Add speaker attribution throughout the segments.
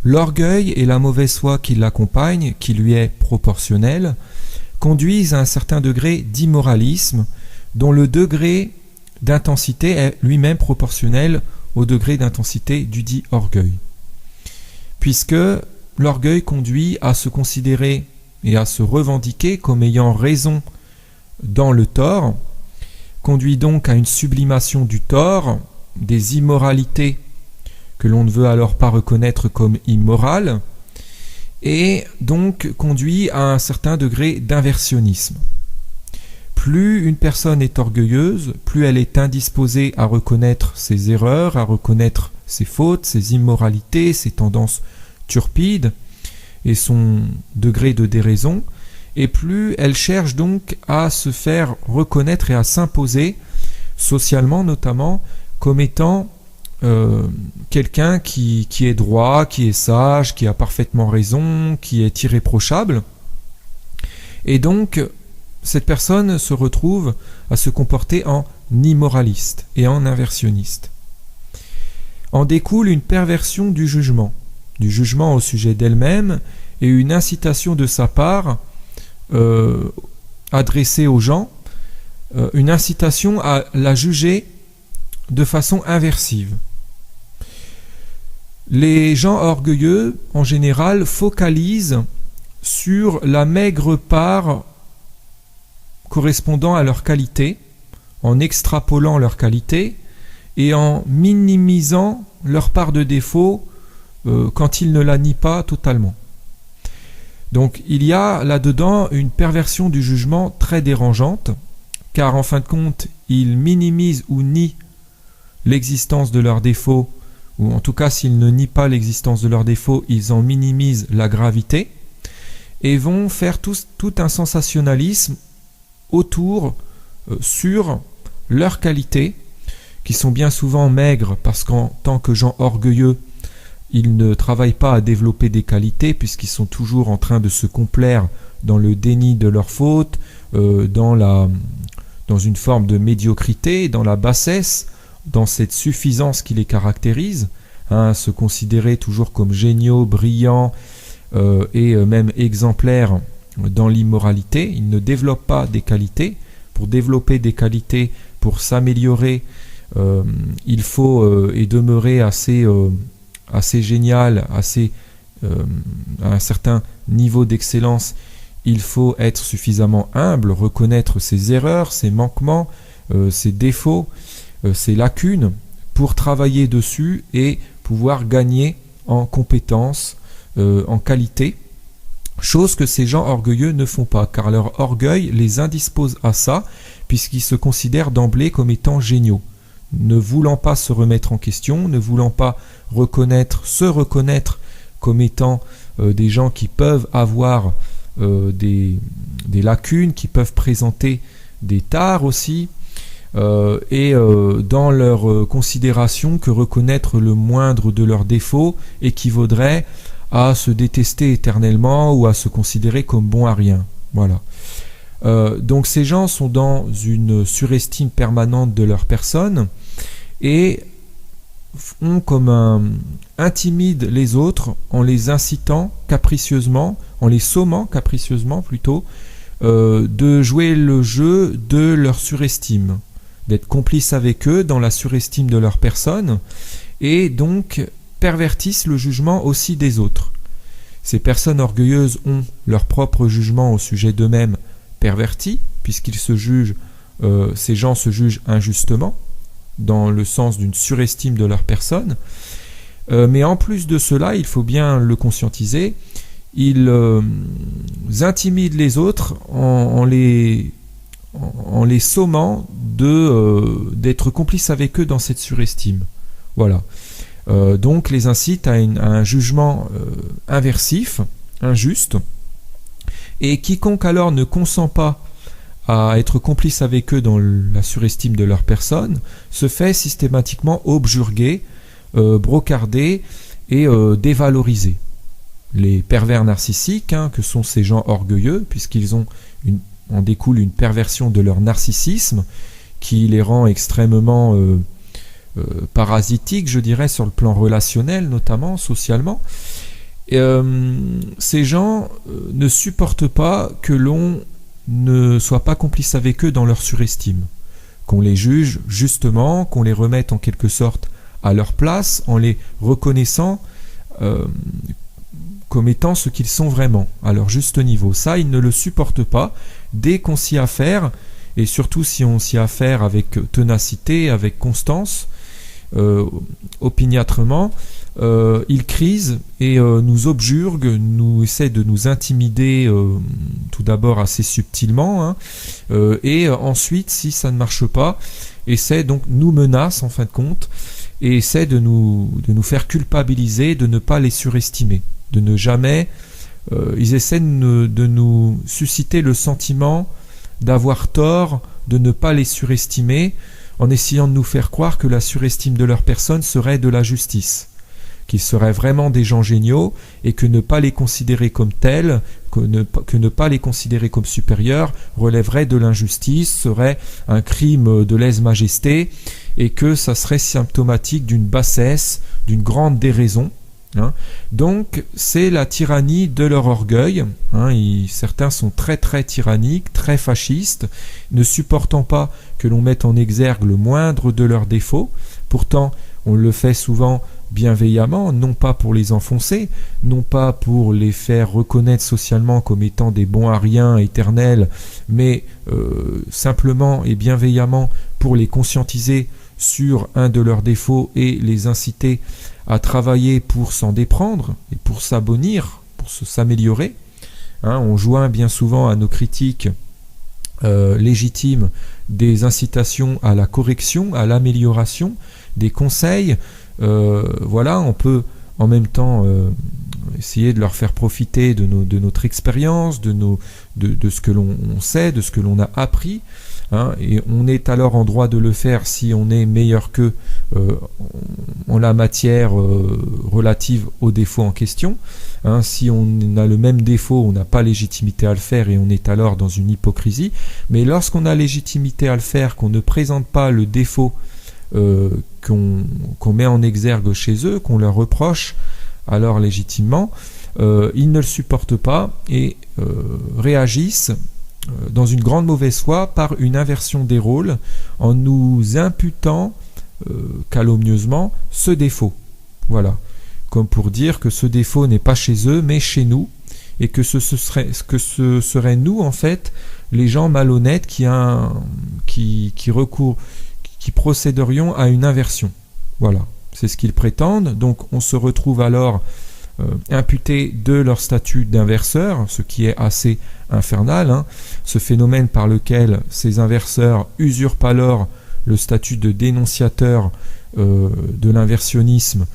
Speaker 1: l'orgueil et la mauvaise foi qui l'accompagnent, qui lui est proportionnelle, conduisent à un certain degré d'immoralisme dont le degré d'intensité est lui-même proportionnel au degré d'intensité du dit orgueil. Puisque l'orgueil conduit à se considérer et à se revendiquer comme ayant raison dans le tort, conduit donc à une sublimation du tort, des immoralités que l'on ne veut alors pas reconnaître comme immorales, et donc conduit à un certain degré d'inversionnisme. Plus une personne est orgueilleuse, plus elle est indisposée à reconnaître ses erreurs, à reconnaître ses fautes, ses immoralités, ses tendances turpides et son degré de déraison, et plus elle cherche donc à se faire reconnaître et à s'imposer, socialement notamment, comme étant quelqu'un qui est droit, qui est sage, qui a parfaitement raison, qui est irréprochable. Et donc, cette personne se retrouve à se comporter en immoraliste et en inversionniste. En découle une perversion du jugement au sujet d'elle-même et une incitation de sa part adressée aux gens, une incitation à la juger de façon inversive. Les gens orgueilleux, en général, focalisent sur la maigre part correspondant à leur qualité, en extrapolant leur qualité et en minimisant leur part de défaut quand ils ne la nient pas totalement. Donc il y a là-dedans une perversion du jugement très dérangeante, car en fin de compte, ils minimisent ou nient l'existence de leurs défauts, ou en tout cas s'ils ne nient pas l'existence de leurs défauts, ils en minimisent la gravité, et vont faire tout un sensationnalisme autour, sur leurs qualités, qui sont bien souvent maigres, parce qu'en tant que gens orgueilleux, ils ne travaillent pas à développer des qualités, puisqu'ils sont toujours en train de se complaire dans le déni de leurs fautes, dans une forme de médiocrité, dans la bassesse, dans cette suffisance qui les caractérise, se considérer toujours comme géniaux, brillants et même exemplaires dans l'immoralité. Ils ne développent pas des qualités. Pour développer des qualités, pour s'améliorer, il faut et demeurer assez génial, à un certain niveau d'excellence. Il faut être suffisamment humble, reconnaître ses erreurs, ses manquements, ses défauts, ses lacunes, pour travailler dessus et pouvoir gagner en compétences, en qualité, chose que ces gens orgueilleux ne font pas, car leur orgueil les indispose à ça, puisqu'ils se considèrent d'emblée comme étant géniaux, ne voulant pas se remettre en question, ne voulant pas se reconnaître comme étant des gens qui peuvent avoir des lacunes, qui peuvent présenter des tares aussi, et dans leur considération que reconnaître le moindre de leurs défauts équivaudrait à se détester éternellement ou à se considérer comme bon à rien. Voilà. Donc ces gens sont dans une surestime permanente de leur personne et ont intimident les autres en les incitant capricieusement, en les sommant capricieusement plutôt, de jouer le jeu de leur surestime, d'être complices avec eux dans la surestime de leur personne, et donc pervertissent le jugement aussi des autres. Ces personnes orgueilleuses ont leur propre jugement au sujet d'eux-mêmes perverti, puisqu'ils se jugent, ces gens se jugent injustement, dans le sens d'une surestime de leur personne. Mais en plus de cela, il faut bien le conscientiser, ils intimident les autres en les sommant d'être complices avec eux dans cette surestime. Voilà. Donc les incitent à un jugement inversif, injuste, et quiconque alors ne consent pas à être complice avec eux dans la surestime de leur personne se fait systématiquement objurguer, brocarder et dévaloriser. Les pervers narcissiques, que sont ces gens orgueilleux, puisqu'ils ont en découle une perversion de leur narcissisme qui les rend extrêmement parasitiques, je dirais, sur le plan relationnel, notamment socialement. Et, ces gens ne supportent pas que l'on ne soit pas complice avec eux dans leur surestime, qu'on les juge justement, qu'on les remette en quelque sorte à leur place en les reconnaissant comme étant ce qu'ils sont vraiment, à leur juste niveau. Ça, ils ne le supportent pas. Dès qu'on s'y a affaire, et surtout si on s'y a affaire avec ténacité, avec constance, opiniâtrement, ils crisent et nous objurguent, nous essaient de nous intimider tout d'abord assez subtilement, hein, et ensuite, si ça ne marche pas, nous menacent en fin de compte, et essaient de nous faire culpabiliser, de ne pas les surestimer, de ne jamais... ils essaient de nous susciter le sentiment d'avoir tort, de ne pas les surestimer, en essayant de nous faire croire que la surestime de leur personne serait de la justice, qu'ils seraient vraiment des gens géniaux et que ne pas les considérer comme tels, que ne pas les considérer comme supérieurs relèverait de l'injustice, serait un crime de lèse-majesté et que ça serait symptomatique d'une bassesse, d'une grande déraison. Hein. Donc c'est la tyrannie de leur orgueil, hein. Certains sont très très tyranniques, très fascistes, ne supportant pas que l'on mette en exergue le moindre de leurs défauts. Pourtant on le fait souvent bienveillamment, non pas pour les enfoncer, non pas pour les faire reconnaître socialement comme étant des bons à rien éternels, mais simplement et bienveillamment pour les conscientiser sur un de leurs défauts et les inciter à travailler pour s'en déprendre et pour s'abonir, pour s'améliorer. Hein, on joint bien souvent à nos critiques légitimes des incitations à la correction, à l'amélioration, des conseils. Voilà, on peut en même temps essayer de leur faire profiter de notre expérience, de ce que l'on sait, de ce que l'on a appris. Hein, et on est alors en droit de le faire si on est meilleur qu'eux en la matière relative aux défauts en question. Hein, si on a le même défaut, on n'a pas légitimité à le faire et on est alors dans une hypocrisie. Mais lorsqu'on a légitimité à le faire, qu'on ne présente pas le défaut qu'on met en exergue chez eux, qu'on leur reproche alors légitimement, ils ne le supportent pas et réagissent dans une grande mauvaise foi par une inversion des rôles en nous imputant calomnieusement ce défaut. Voilà, comme pour dire que ce défaut n'est pas chez eux mais chez nous et que ce serait nous en fait les gens malhonnêtes qui procéderions à une inversion. Voilà, c'est ce qu'ils prétendent. Donc on se retrouve alors imputés de leur statut d'inverseur, ce qui est assez infernal, hein. Ce phénomène par lequel ces inverseurs usurpent alors le statut de dénonciateur de l'inversionnisme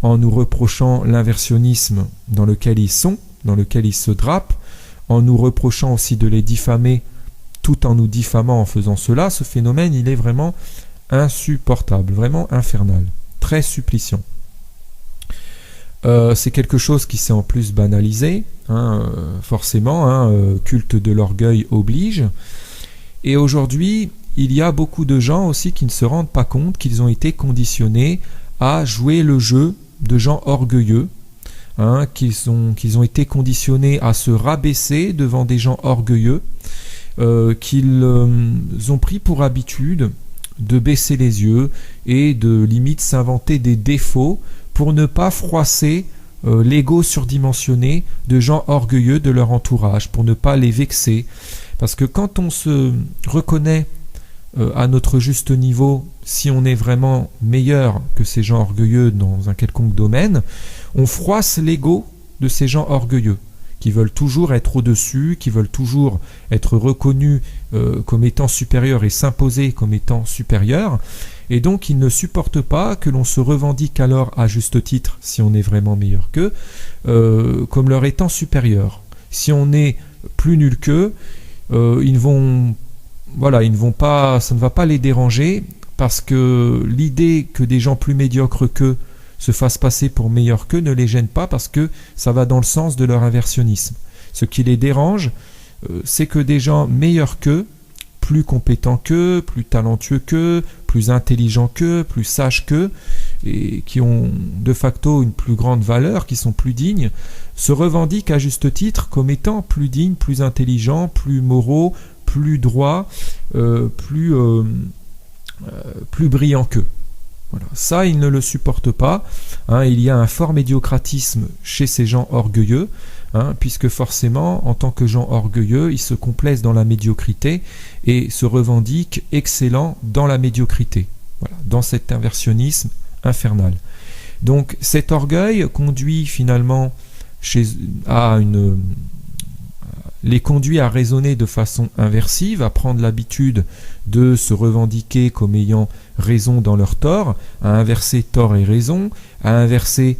Speaker 1: en nous reprochant l'inversionnisme dans lequel ils sont, dans lequel ils se drapent, en nous reprochant aussi de les diffamer tout en nous diffamant en faisant cela. Ce phénomène, il est vraiment insupportable, vraiment infernal, très suppliciant. C'est quelque chose qui s'est en plus banalisé, hein, forcément, hein, culte de l'orgueil oblige. Et aujourd'hui, il y a beaucoup de gens aussi qui ne se rendent pas compte qu'ils ont été conditionnés à jouer le jeu de gens orgueilleux, hein, qu'ils ont été conditionnés à se rabaisser devant des gens orgueilleux, qu'ils ont pris pour habitude de baisser les yeux et de limite s'inventer des défauts pour ne pas froisser l'ego surdimensionné de gens orgueilleux de leur entourage, pour ne pas les vexer. Parce que quand on se reconnaît à notre juste niveau, si on est vraiment meilleur que ces gens orgueilleux dans un quelconque domaine, on froisse l'ego de ces gens orgueilleux, qui veulent toujours être au-dessus, qui veulent toujours être reconnus comme étant supérieurs et s'imposer comme étant supérieurs. Et donc ils ne supportent pas que l'on se revendique alors à juste titre, si on est vraiment meilleur qu'eux, comme leur étant supérieur. Si on est plus nul qu'eux, ils ne vont pas, ça ne va pas les déranger, parce que l'idée que des gens plus médiocres qu'eux se fassent passer pour meilleurs qu'eux ne les gêne pas, parce que ça va dans le sens de leur inversionnisme. Ce qui les dérange, c'est que des gens meilleurs qu'eux, plus compétents qu'eux, plus talentueux qu'eux, plus intelligents qu'eux, plus sages qu'eux, et qui ont de facto une plus grande valeur, qui sont plus dignes, se revendiquent à juste titre comme étant plus dignes, plus intelligents, plus moraux, plus droits, plus brillants qu'eux. Voilà. Ça, ils ne le supportent pas. Il y a un fort médiocratisme chez ces gens orgueilleux, puisque forcément, en tant que gens orgueilleux, ils se complaisent dans la médiocrité et se revendiquent excellents dans la médiocrité. Voilà, dans cet inversionnisme infernal. Donc cet orgueil conduit finalement les conduit à raisonner de façon inversive, à prendre l'habitude de se revendiquer comme ayant raison dans leur tort, à inverser tort et raison, à inverser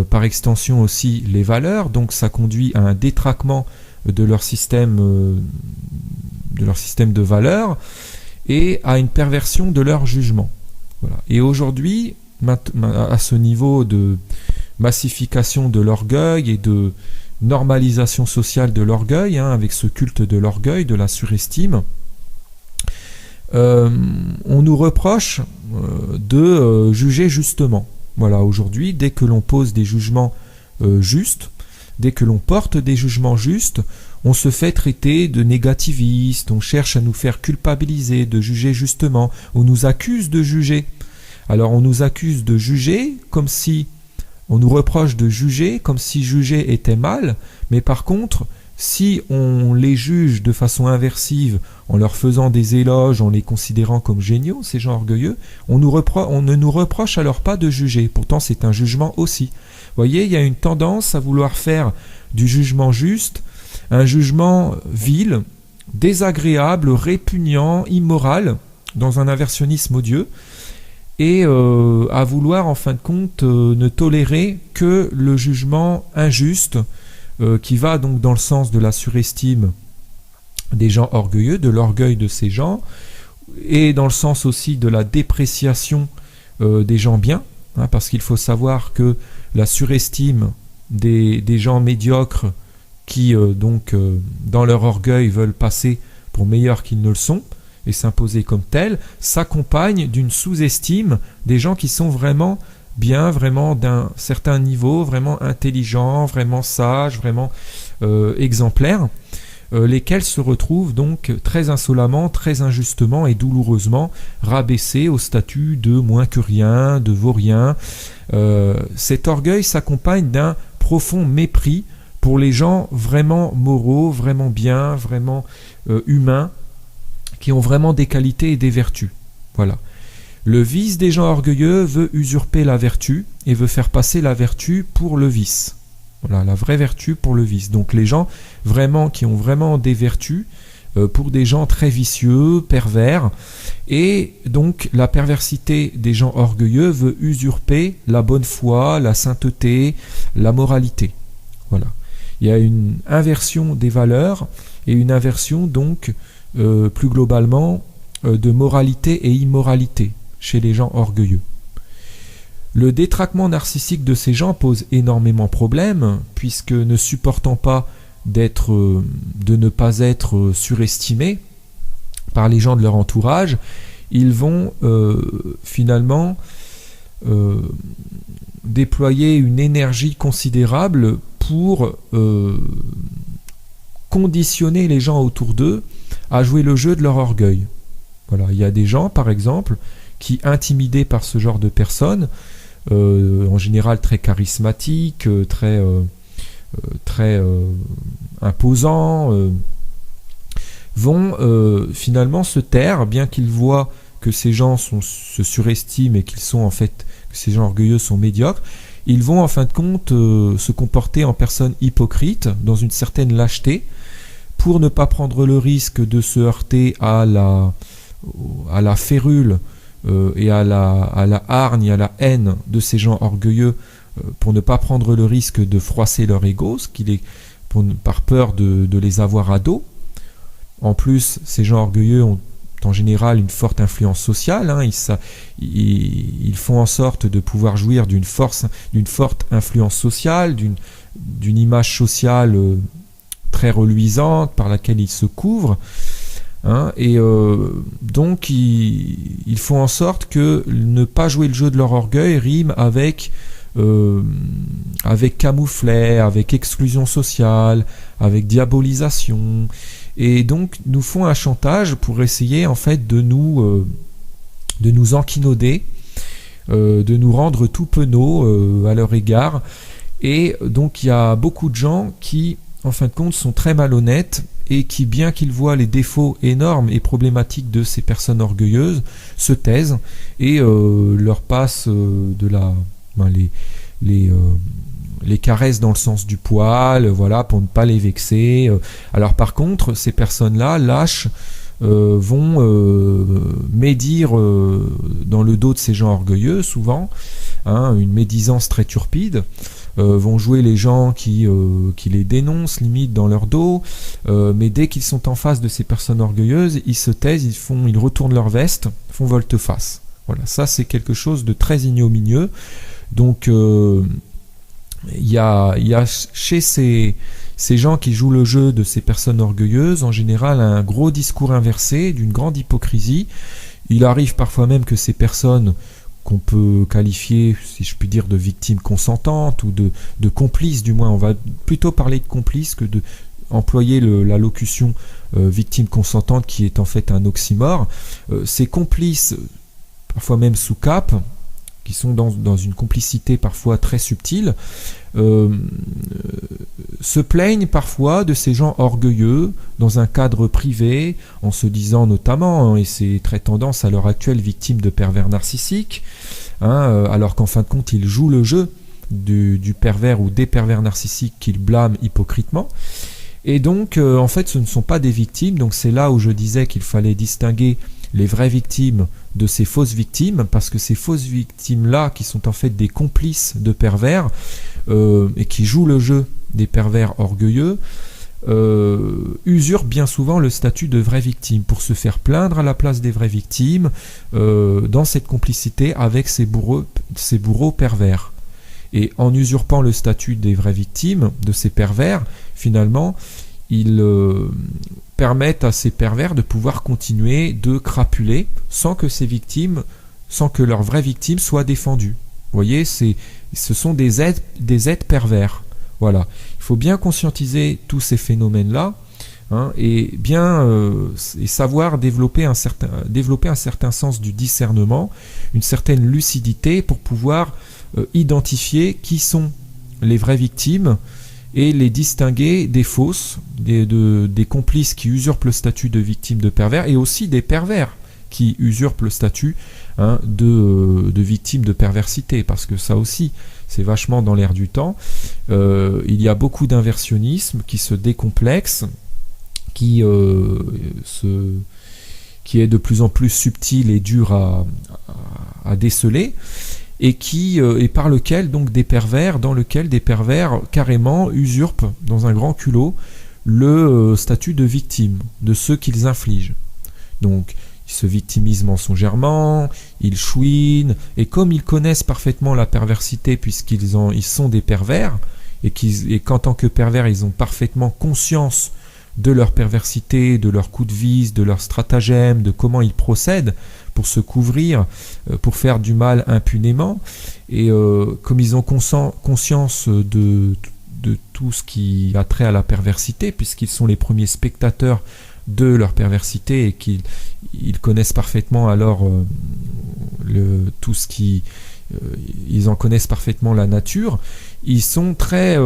Speaker 1: par extension aussi les valeurs. Donc ça conduit à un détraquement de leur système de valeurs et à une perversion de leur jugement. Voilà. Et aujourd'hui, à ce niveau de massification de l'orgueil et de normalisation sociale de l'orgueil, avec ce culte de l'orgueil, de la surestime, on nous reproche de juger justement. Voilà, aujourd'hui, dès que l'on pose des jugements justes, dès que l'on porte des jugements justes, on se fait traiter de négativiste, on cherche à nous faire culpabiliser, de juger justement, on nous accuse de juger. Alors on nous accuse de juger comme si, on nous reproche de juger comme si juger était mal, mais par contre, si on les juge de façon inversive, en leur faisant des éloges, en les considérant comme géniaux, ces gens orgueilleux, on ne nous reproche alors pas de juger. Pourtant, c'est un jugement aussi. Vous voyez, il y a une tendance à vouloir faire du jugement juste un jugement vil, désagréable, répugnant, immoral, dans un inversionnisme odieux, et à vouloir en fin de compte ne tolérer que le jugement injuste qui va donc dans le sens de la surestime des gens orgueilleux, de l'orgueil de ces gens, et dans le sens aussi de la dépréciation des gens bien, parce qu'il faut savoir que la surestime des gens médiocres qui dans leur orgueil veulent passer pour meilleurs qu'ils ne le sont, et s'imposer comme tel, s'accompagne d'une sous-estime des gens qui sont vraiment bien, vraiment d'un certain niveau, vraiment intelligents, vraiment sages, vraiment exemplaires, lesquels se retrouvent donc très insolemment, très injustement et douloureusement rabaissés au statut de moins que rien, de vaurien. Cet orgueil s'accompagne d'un profond mépris pour les gens vraiment moraux, vraiment bien, vraiment humains, qui ont vraiment des qualités et des vertus. Voilà. Le vice des gens orgueilleux veut usurper la vertu et veut faire passer la vertu pour le vice. Voilà, la vraie vertu pour le vice. Donc les gens vraiment qui ont vraiment des vertus pour des gens très vicieux, pervers, et donc la perversité des gens orgueilleux veut usurper la bonne foi, la sainteté, la moralité. Voilà. Il y a une inversion des valeurs et une inversion donc plus globalement de moralité et immoralité chez les gens orgueilleux. Le détraquement narcissique de ces gens pose énormément de problèmes, puisque ne supportant pas de ne pas être surestimés par les gens de leur entourage, ils vont finalement déployer une énergie considérable pour conditionner les gens autour d'eux à jouer le jeu de leur orgueil. Voilà, il y a des gens, par exemple, qui, intimidés par ce genre de personnes, en général très charismatiques, très imposants, vont finalement se taire, bien qu'ils voient que ces gens se surestiment et qu'ils sont en fait, que ces gens orgueilleux sont médiocres. Ils vont en fin de compte se comporter en personnes hypocrites, dans une certaine lâcheté, pour ne pas prendre le risque de se heurter à la férule et à la hargne, à la haine de ces gens orgueilleux, pour ne pas prendre le risque de froisser leur ego, par peur de les avoir à dos. En plus, ces gens orgueilleux ont en général une forte influence sociale, ils font en sorte de pouvoir jouir d'une forte influence sociale, d'une image sociale très reluisante par laquelle ils se couvrent. hein, et donc ils font en sorte que ne pas jouer le jeu de leur orgueil rime avec camouflet, avec exclusion sociale, avec diabolisation, et donc nous font un chantage pour essayer en fait de nous enquinauder, de nous rendre tout penauds à leur égard. Et donc il y a beaucoup de gens qui en fin de compte sont très malhonnêtes et qui, bien qu'ils voient les défauts énormes et problématiques de ces personnes orgueilleuses, se taisent et leur passent les caresses dans le sens du poil, voilà, pour ne pas les vexer. Alors par contre, ces personnes-là, lâches, vont médire dans le dos de ces gens orgueilleux, souvent, hein, une médisance très turpide, vont jouer les gens qui les dénoncent, limite dans leur dos, mais dès qu'ils sont en face de ces personnes orgueilleuses, ils se taisent, ils retournent leur veste, font volte-face. Voilà, ça c'est quelque chose de très ignominieux. Donc il y a chez ces gens qui jouent le jeu de ces personnes orgueilleuses, en général, un gros discours inversé, d'une grande hypocrisie. Il arrive parfois même que ces personnes, qu'on peut qualifier, si je puis dire, de victimes consentantes ou de complices, du moins, on va plutôt parler de complices que de employer la locution victime consentante, qui est en fait un oxymore. Ces complices, parfois même sous cape, qui sont dans une complicité parfois très subtile, se plaignent parfois de ces gens orgueilleux dans un cadre privé, en se disant notamment, et c'est très tendance à l'heure actuelle, victimes de pervers narcissiques, hein, alors qu'en fin de compte ils jouent le jeu du pervers ou des pervers narcissiques qu'ils blâment hypocritement. Et donc en fait ce ne sont pas des victimes. Donc c'est là où je disais qu'il fallait distinguer les vraies victimes de ces fausses victimes, parce que ces fausses victimes-là, qui sont en fait des complices de pervers, et qui jouent le jeu des pervers orgueilleux, usurpent bien souvent le statut de vraies victimes, pour se faire plaindre à la place des vraies victimes, dans cette complicité avec ces bourreaux pervers. Et en usurpant le statut des vraies victimes, de ces pervers, finalement, ils permettent à ces pervers de pouvoir continuer de crapuler sans que leurs vraies victimes soient défendues. Vous voyez, ce sont des êtres pervers. Voilà. Il faut bien conscientiser tous ces phénomènes-là, hein, et savoir développer un certain sens du discernement, une certaine lucidité pour pouvoir identifier qui sont les vraies victimes et les distinguer des fausses, des complices qui usurpent le statut de victime de pervers, et aussi des pervers qui usurpent le statut, hein, de victime de perversité, parce que ça aussi c'est vachement dans l'air du temps. Il y a beaucoup d'inversionnisme qui se décomplexe, qui est de plus en plus subtil et dur à déceler, et par lequel donc des pervers carrément usurpent dans un grand culot le statut de victime de ceux qu'ils infligent. Donc ils se victimisent mensongèrement, ils chouinent, et comme ils connaissent parfaitement la perversité, puisqu'ils sont des pervers, et qu'en tant que pervers ils ont parfaitement conscience de leur perversité, de leur coup de vis, de leur stratagème, de comment ils procèdent pour se couvrir, pour faire du mal impunément, et comme ils ont conscience de tout ce qui a trait à la perversité, puisqu'ils sont les premiers spectateurs de leur perversité, et qu'ils connaissent parfaitement alors tout ce qui... ils en connaissent parfaitement la nature, ils sont très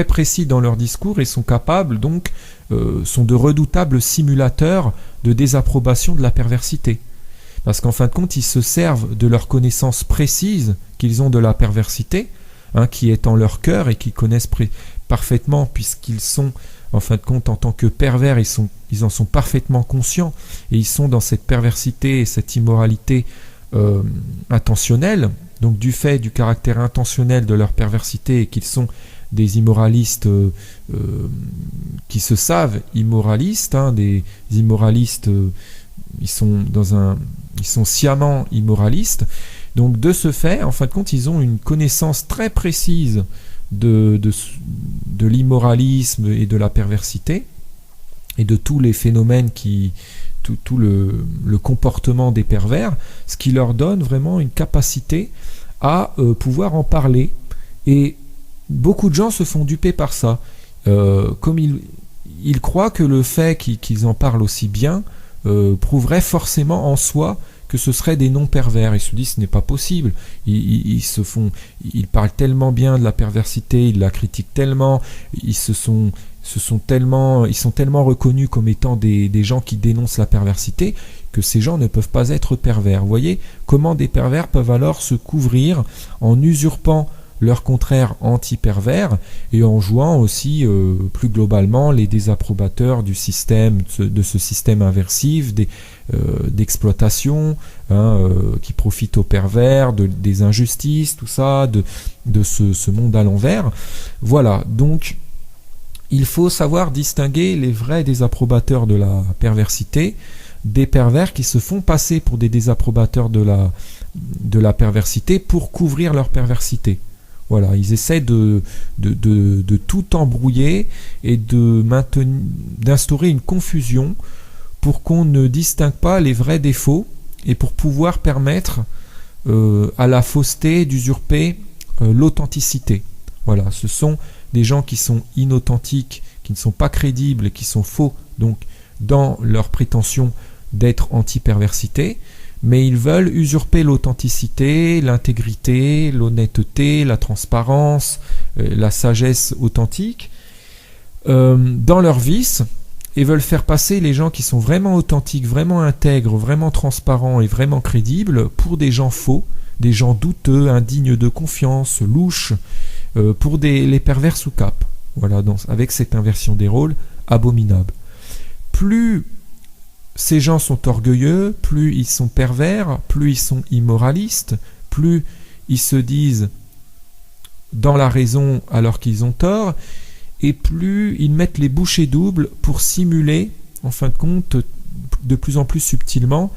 Speaker 1: précis dans leur discours, et sont capables donc sont de redoutables simulateurs de désapprobation de la perversité, parce qu'en fin de compte ils se servent de leur connaissance précise qu'ils ont de la perversité, hein, qui est en leur cœur, et qu'ils connaissent parfaitement, puisqu'ils sont en fin de compte en tant que pervers, ils en sont parfaitement conscients, et ils sont dans cette perversité et cette immoralité intentionnelle, donc du fait du caractère intentionnel de leur perversité, et qu'ils sont des immoralistes qui se savent immoralistes, hein, des immoralistes, ils sont sciemment immoralistes. Donc de ce fait, en fin de compte, ils ont une connaissance très précise de de l'immoralisme et de la perversité, et de tous les phénomènes tout le comportement des pervers, ce qui leur donne vraiment une capacité à pouvoir en parler. Et beaucoup de gens se font duper par ça. Comme ils croient que le fait qu'ils en parlent aussi bien prouverait forcément en soi que ce seraient des non-pervers. Ils se disent ce n'est pas possible. Ils parlent tellement bien de la perversité, ils la critiquent tellement, ils sont tellement reconnus comme étant des gens qui dénoncent la perversité que ces gens ne peuvent pas être pervers. Vous voyez comment des pervers peuvent alors se couvrir en usurpant leur contraire anti-pervers et en jouant aussi plus globalement les désapprobateurs du système, de ce système inversif d'exploitation qui profite aux pervers, des injustices, tout ça, de ce monde à l'envers. Voilà, donc il faut savoir distinguer les vrais désapprobateurs de la perversité des pervers qui se font passer pour des désapprobateurs de la perversité pour couvrir leur perversité. Voilà, ils essaient de tout embrouiller et d'instaurer une confusion pour qu'on ne distingue pas les vrais défauts et pour pouvoir permettre à la fausseté d'usurper l'authenticité. Voilà, ce sont des gens qui sont inauthentiques, qui ne sont pas crédibles et qui sont faux donc dans leur prétention d'être anti-perversité, mais ils veulent usurper l'authenticité, l'intégrité, l'honnêteté, la transparence, la sagesse authentique dans leur vice et veulent faire passer les gens qui sont vraiment authentiques, vraiment intègres, vraiment transparents et vraiment crédibles pour des gens faux, des gens douteux, indignes de confiance, louches, pour les pervers sous cape. Voilà, avec cette inversion des rôles abominable. Plus ces gens sont orgueilleux, plus ils sont pervers, plus ils sont immoralistes, plus ils se disent dans la raison alors qu'ils ont tort, et plus ils mettent les bouchées doubles pour simuler, en fin de compte, de plus en plus subtilement,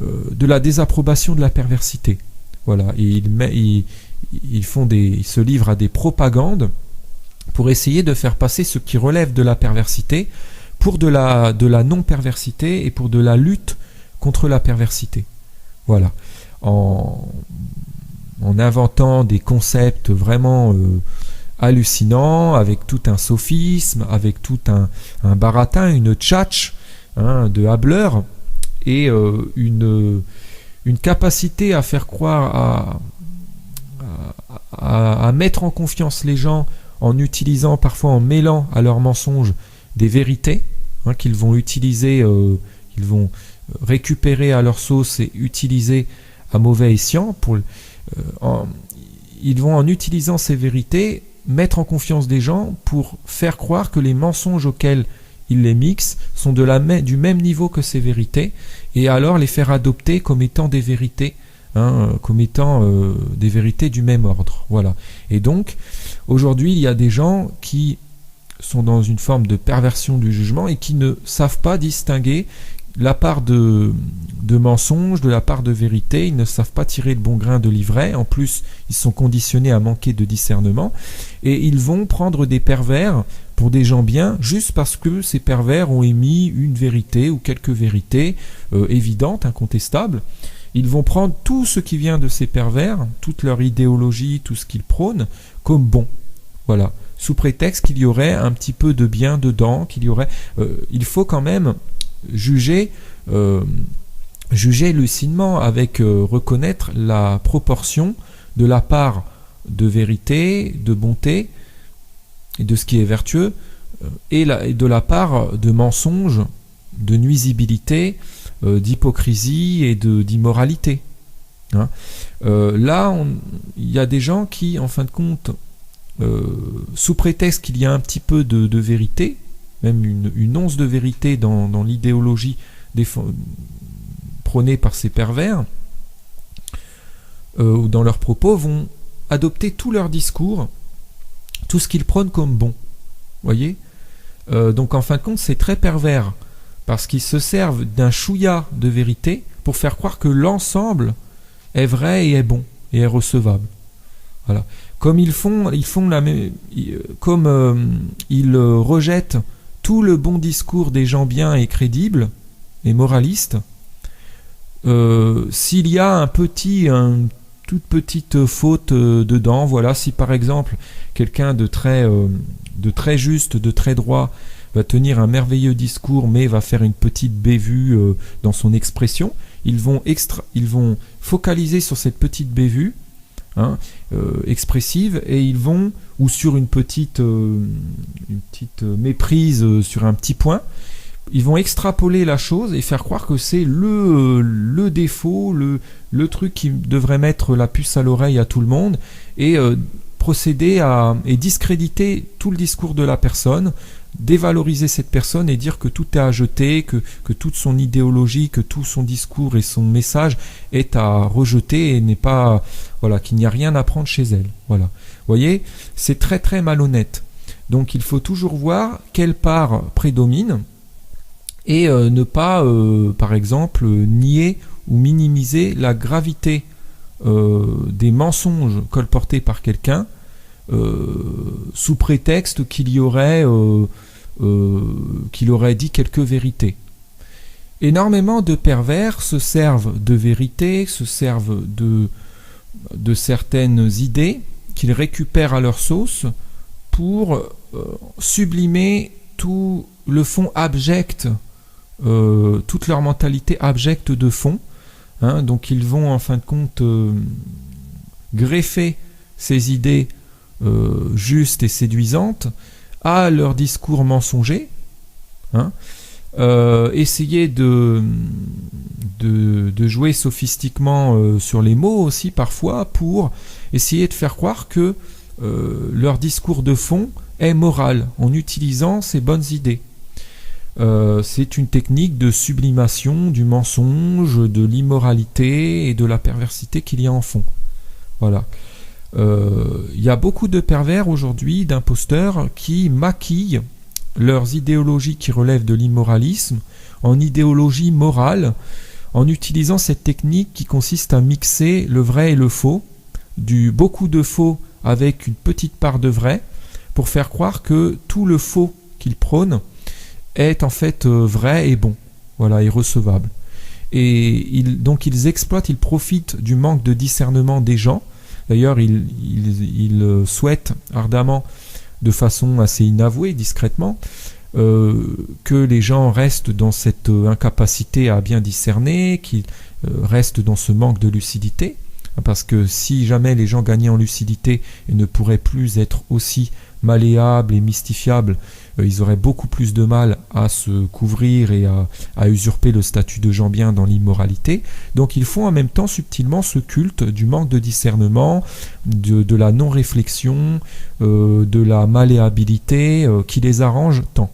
Speaker 1: de la désapprobation de la perversité. Voilà, et ils se livrent à des propagandes pour essayer de faire passer ce qui relève de la perversité pour de la non-perversité et pour de la lutte contre la perversité. Voilà. En inventant des concepts vraiment hallucinants, avec tout un sophisme, avec tout un baratin, une tchatch de hableur, et une capacité à faire croire, à mettre en confiance les gens en utilisant, parfois en mêlant à leurs mensonges, des vérités qu'ils vont utiliser, qu'ils vont récupérer à leur sauce et utiliser à mauvais escient. Ils vont, en utilisant ces vérités, mettre en confiance des gens pour faire croire que les mensonges auxquels ils les mixent sont du même niveau que ces vérités, et alors les faire adopter comme étant des vérités, comme étant des vérités du même ordre. Voilà. Et donc, aujourd'hui, il y a des gens qui sont dans une forme de perversion du jugement et qui ne savent pas distinguer la part de mensonge de la part de vérité. Ils ne savent pas tirer le bon grain de l'ivraie. En plus, ils sont conditionnés à manquer de discernement, et ils vont prendre des pervers pour des gens bien juste parce que ces pervers ont émis une vérité ou quelques vérités évidentes, incontestables. Ils vont prendre tout ce qui vient de ces pervers, toute leur idéologie, tout ce qu'ils prônent, comme bon. Voilà. Sous prétexte qu'il y aurait un petit peu de bien dedans, il faut quand même juger lucidement, avec reconnaître la proportion de la part de vérité, de bonté et de ce qui est vertueux, et de la part de mensonge, de nuisibilité, d'hypocrisie et d'immoralité. Là, il y a des gens qui, en fin de compte, sous prétexte qu'il y a un petit peu de vérité, même une once de vérité dans l'idéologie prônée par ces pervers, ou dans leurs propos, vont adopter tout leur discours, tout ce qu'ils prônent comme bon. Voyez ? Donc en fin de compte, c'est très pervers, parce qu'ils se servent d'un chouïa de vérité pour faire croire que l'ensemble est vrai et est bon, et est recevable. Voilà. Comme ils rejettent tout le bon discours des gens bien et crédibles et moralistes, s'il y a une toute petite faute dedans, voilà, si par exemple quelqu'un de très juste, de très droit, va tenir un merveilleux discours mais va faire une petite bévue dans son expression, ils vont focaliser sur cette petite bévue, expressive, et ils vont, ou sur une petite méprise sur un petit point, ils vont extrapoler la chose et faire croire que c'est le défaut, le truc qui devrait mettre la puce à l'oreille à tout le monde, et procéder et discréditer tout le discours de la personne, dévaloriser cette personne et dire que tout est à jeter, que toute son idéologie, que tout son discours et son message est à rejeter et n'est pas, voilà, qu'il n'y a rien à prendre chez elle. Voilà. Vous voyez, c'est très très malhonnête. Donc il faut toujours voir quelle part prédomine et ne pas, par exemple, nier ou minimiser la gravité des mensonges colportés par quelqu'un sous prétexte qu'il aurait dit quelques vérités. Énormément de pervers se servent de vérités, se servent de certaines idées qu'ils récupèrent à leur sauce pour sublimer tout le fond abject, toute leur mentalité abjecte de fond. Donc ils vont en fin de compte greffer ces idées justes et séduisantes à leur discours mensonger, essayer de jouer sophistiquement sur les mots aussi parfois pour essayer de faire croire que leur discours de fond est moral en utilisant ces bonnes idées. C'est une technique de sublimation du mensonge, de l'immoralité et de la perversité qu'il y a en fond. Voilà. Il y a beaucoup de pervers aujourd'hui, d'imposteurs, qui maquillent leurs idéologies qui relèvent de l'immoralisme en idéologie morale, en utilisant cette technique qui consiste à mixer le vrai et le faux, beaucoup de faux avec une petite part de vrai, pour faire croire que tout le faux qu'ils prônent est en fait vrai et bon, voilà, et recevable. Et donc ils profitent du manque de discernement des gens. D'ailleurs, ils souhaitent ardemment, de façon assez inavouée, discrètement, que les gens restent dans cette incapacité à bien discerner, qu'ils restent dans ce manque de lucidité, parce que si jamais les gens gagnaient en lucidité et ne pourraient plus être aussi malléables et mystifiables, ils auraient beaucoup plus de mal à se couvrir et à usurper le statut de gens bien dans l'immoralité. Donc ils font en même temps subtilement ce culte du manque de discernement, de la non-réflexion, de la malléabilité qui les arrange tant.